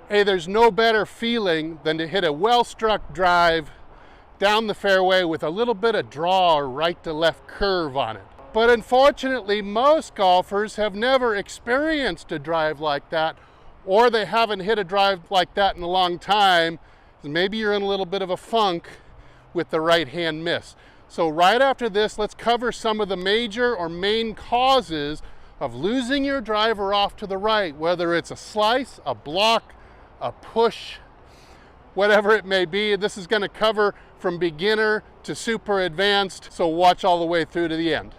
Hey, there's no better feeling than to hit a well-struck drive down the fairway with a little bit of draw or right to left curve on it. But unfortunately, most golfers have never experienced a drive like that, or they haven't hit a drive like that in a long time. Maybe you're in a little bit of a funk with the right hand miss. So right after this, let's cover some of the major or main causes of losing your driver off to the right, whether it's a slice, a block, a push, whatever it may be. This is going to cover from beginner to super advanced, so watch all the way through to the end.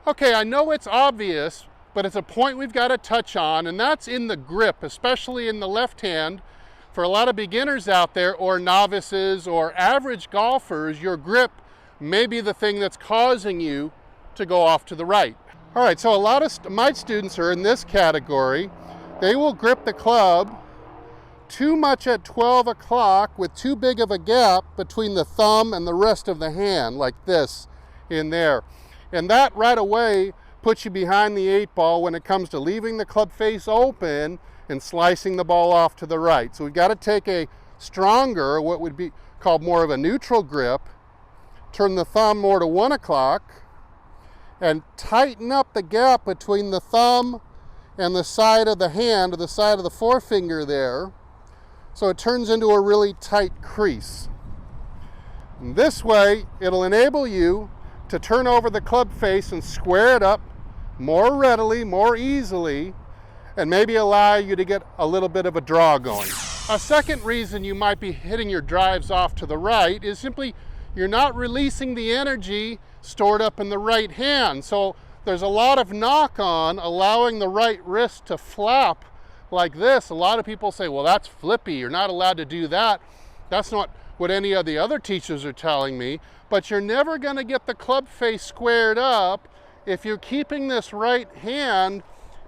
Okay, I know it's obvious, but it's a point we've got to touch on, and that's in the grip, especially in the left hand. For a lot of beginners out there, or novices, or average golfers, your grip may be the thing that's causing you to go off to the right. All right, so a lot of my students are in this category. They will grip the club too much at 12 o'clock with too big of a gap between the thumb and the rest of the hand, like this in there. And that right away puts you behind the 8-ball when it comes to leaving the club face open and slicing the ball off to the right. So we've got to take a stronger, what would be called more of a neutral grip, turn the thumb more to 1 o'clock, and tighten up the gap between the thumb and the side of the hand, or the side of the forefinger there, so it turns into a really tight crease. And this way, it'll enable you to turn over the club face and square it up more readily, more easily, and maybe allow you to get a little bit of a draw going. A second reason you might be hitting your drives off to the right is simply you're not releasing the energy stored up in the right hand. So there's a lot of knock on allowing the right wrist to flap like this. A lot of people say, well, that's flippy. You're not allowed to do that. That's not what any of the other teachers are telling me. But you're never going to get the club face squared up if you're keeping this right hand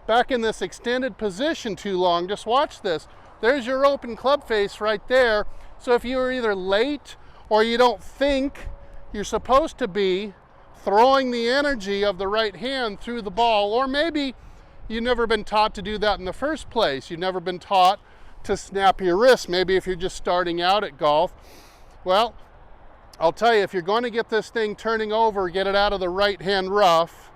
back in this extended position too long. Just watch this. There's your open club face right there. So if you're either late or you don't think you're supposed to be throwing the energy of the right hand through the ball, or maybe you've never been taught to do that in the first place. You've never been taught to snap your wrist, maybe if you're just starting out at golf. Well, I'll tell you, if you're going to get this thing turning over, get it out of the right hand rough,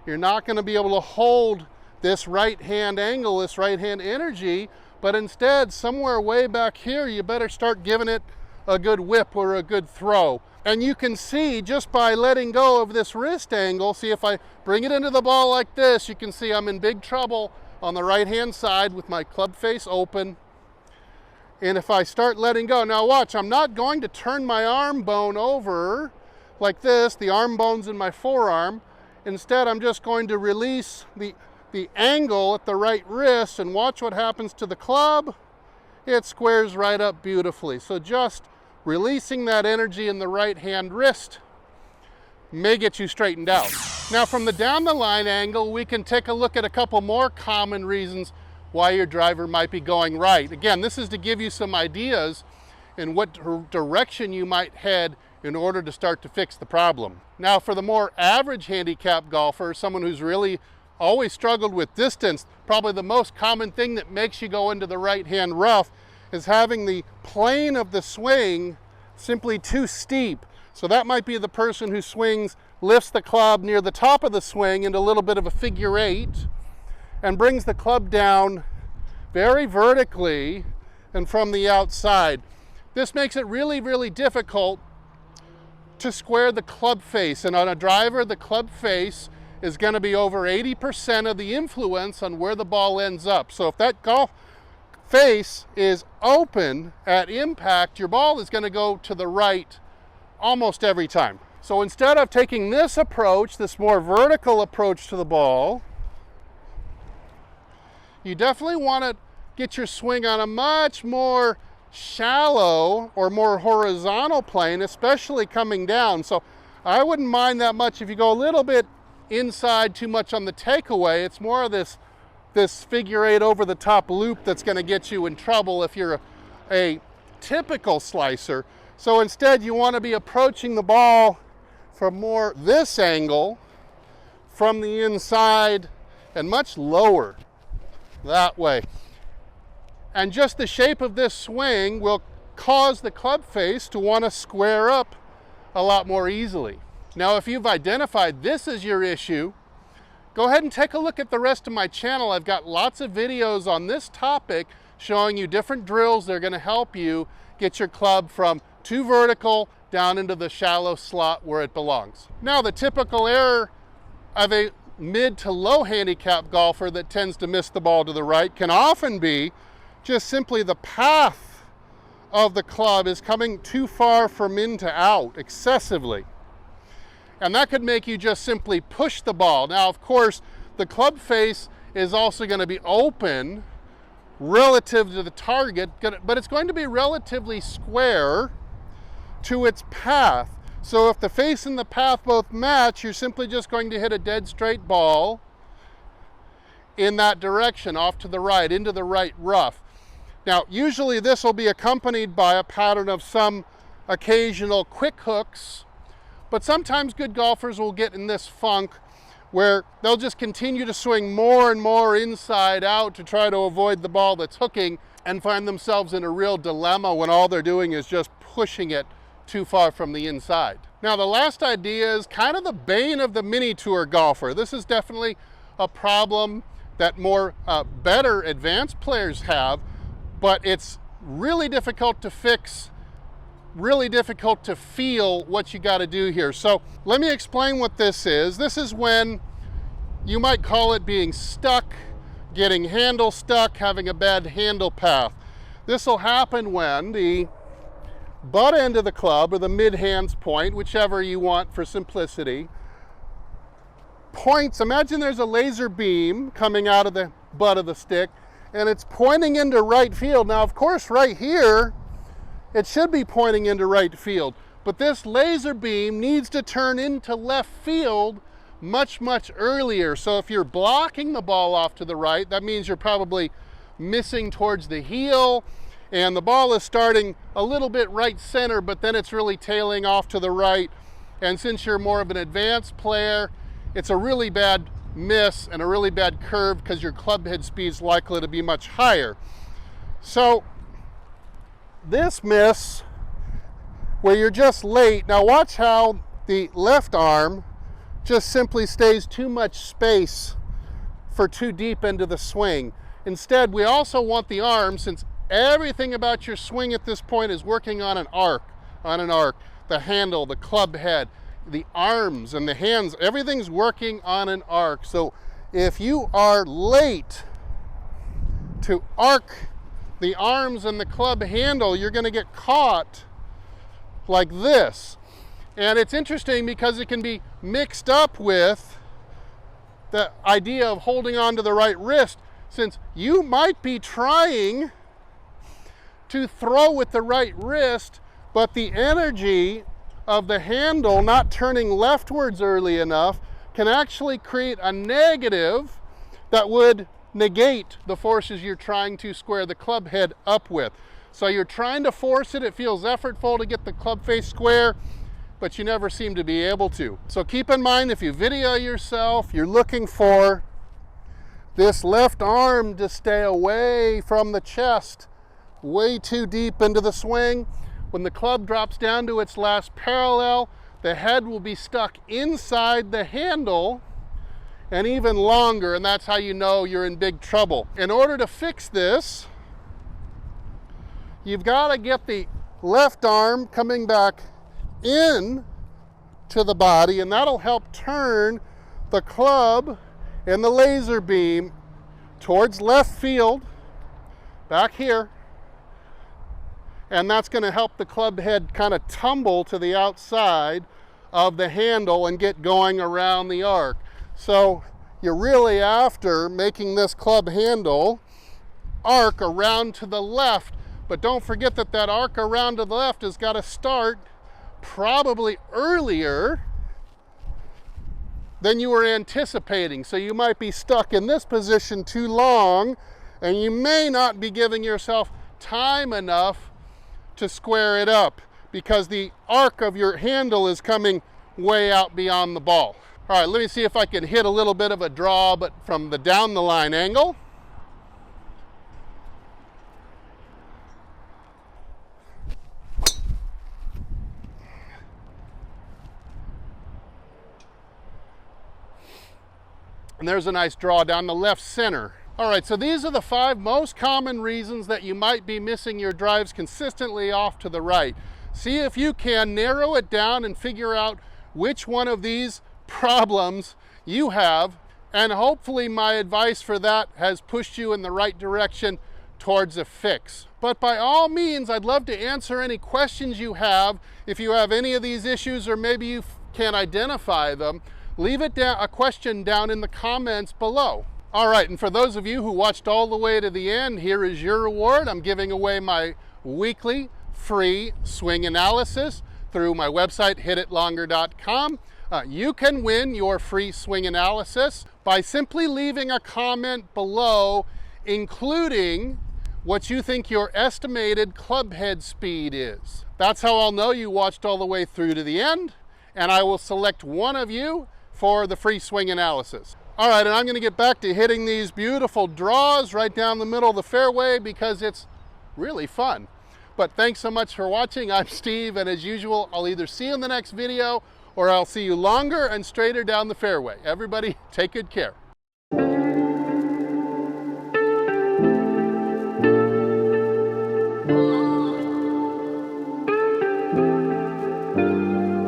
you're not going to be able to hold this right hand angle, this right hand energy, but instead, somewhere way back here, you better start giving it a good whip or a good throw. And you can see just by letting go of this wrist angle, see if I bring it into the ball like this, you can see I'm in big trouble on the right hand side with my club face open. And if I start letting go, now watch, I'm not going to turn my arm bone over like this, the arm bone's in my forearm. Instead, I'm just going to release the angle at the right wrist, and watch what happens to the club. It squares right up beautifully. So just releasing that energy in the right hand wrist may get you straightened out. Now from the down the line angle, we can take a look at a couple more common reasons why your driver might be going right. Again, this is to give you some ideas in what direction you might head in order to start to fix the problem. Now for the more average handicap golfer, someone who's really always struggled with distance, probably the most common thing that makes you go into the right hand rough is having the plane of the swing simply too steep. So that might be the person who swings, lifts the club near the top of the swing into a little bit of a figure 8 and brings the club down very vertically and from the outside. This makes it really, really difficult to square the club face. And on a driver, the club face is going to be over 80% of the influence on where the ball ends up. So if that golf face is open at impact, your ball is going to go to the right almost every time. So instead of taking this approach, this more vertical approach to the ball, you definitely want to get your swing on a much more shallow or more horizontal plane, especially coming down. So I wouldn't mind that much if you go a little bit inside too much on the takeaway. It's more of this figure 8 over the top loop that's going to get you in trouble if you're a typical slicer. So instead you want to be approaching the ball from more this angle from the inside and much lower that way. And just the shape of this swing will cause the club face to want to square up a lot more easily. Now, if you've identified this as your issue, go ahead and take a look at the rest of my channel. I've got lots of videos on this topic showing you different drills that are going to help you get your club from too vertical down into the shallow slot where it belongs. Now, the typical error of a mid to low handicap golfer that tends to miss the ball to the right can often be just simply the path of the club is coming too far from in to out excessively. And that could make you just simply push the ball. Now, of course, the club face is also going to be open relative to the target, but it's going to be relatively square to its path. So if the face and the path both match, you're simply just going to hit a dead straight ball in that direction, off to the right, into the right rough. Now, usually this will be accompanied by a pattern of some occasional quick hooks, but sometimes good golfers will get in this funk where they'll just continue to swing more and more inside out to try to avoid the ball that's hooking and find themselves in a real dilemma when all they're doing is just pushing it too far from the inside. Now, the last idea is kind of the bane of the mini tour golfer. This is definitely a problem that more better advanced players have, but it's really difficult to fix, really difficult to feel what you got to do here. So let me explain what this is. This is when you might call it being stuck, getting handle stuck, having a bad handle path. This will happen when the butt end of the club, or the mid hands point, whichever you want for simplicity, points. Imagine there's a laser beam coming out of the butt of the stick and it's pointing into right field. Now, of course, right here, it should be pointing into right field, but this laser beam needs to turn into left field much, much earlier. So if you're blocking the ball off to the right, that means you're probably missing towards the heel, and the ball is starting a little bit right center, but then it's really tailing off to the right. And since you're more of an advanced player, it's a really bad miss and a really bad curve because your club head speed is likely to be much higher. So this miss, where you're just late, now watch how the left arm just simply stays too much space for too deep into the swing. Instead, we also want the arm, since everything about your swing at this point is working on an arc, the handle, the club head, the arms and the hands, everything's working on an arc. So if you are late to arc the arms and the club handle, you're going to get caught like this. And it's interesting because it can be mixed up with the idea of holding on to the right wrist, since you might be trying to throw with the right wrist, but the energy of the handle not turning leftwards early enough can actually create a negative that would negate the forces you're trying to square the club head up with. So you're trying to force it, it feels effortful to get the club face square, but you never seem to be able to. So keep in mind, if you video yourself, you're looking for this left arm to stay away from the chest, way too deep into the swing. When the club drops down to its last parallel, the head will be stuck inside the handle and even longer, and that's how you know you're in big trouble. In order to fix this, you've got to get the left arm coming back in to the body, and that'll help turn the club and the laser beam towards left field, back here. And that's going to help the club head kind of tumble to the outside of the handle and get going around the arc. So you're really after making this club handle arc around to the left, but don't forget that that arc around to the left has got to start probably earlier than you were anticipating. So you might be stuck in this position too long, and you may not be giving yourself time enough to square it up because the arc of your handle is coming way out beyond the ball. All right, let me see if I can hit a little bit of a draw, but from the down the line angle. And there's a nice draw down the left center. All right, so these are the 5 most common reasons that you might be missing your drives consistently off to the right. See if you can narrow it down and figure out which one of these problems you have, and hopefully my advice for that has pushed you in the right direction towards a fix. But by all means, I'd love to answer any questions you have. If you have any of these issues, or maybe you can identify them, leave it down, a question down in the comments below. All right, and for those of you who watched all the way to the end, here is your reward. I'm giving away my weekly free swing analysis through my website, hititlonger.com. You can win your free swing analysis by simply leaving a comment below, including what you think your estimated club head speed is. That's how I'll know you watched all the way through to the end, and I will select one of you for the free swing analysis. All right, and I'm gonna get back to hitting these beautiful draws right down the middle of the fairway because it's really fun. But thanks so much for watching. I'm Steve, and as usual, I'll either see you in the next video or I'll see you longer and straighter down the fairway. Everybody, take good care.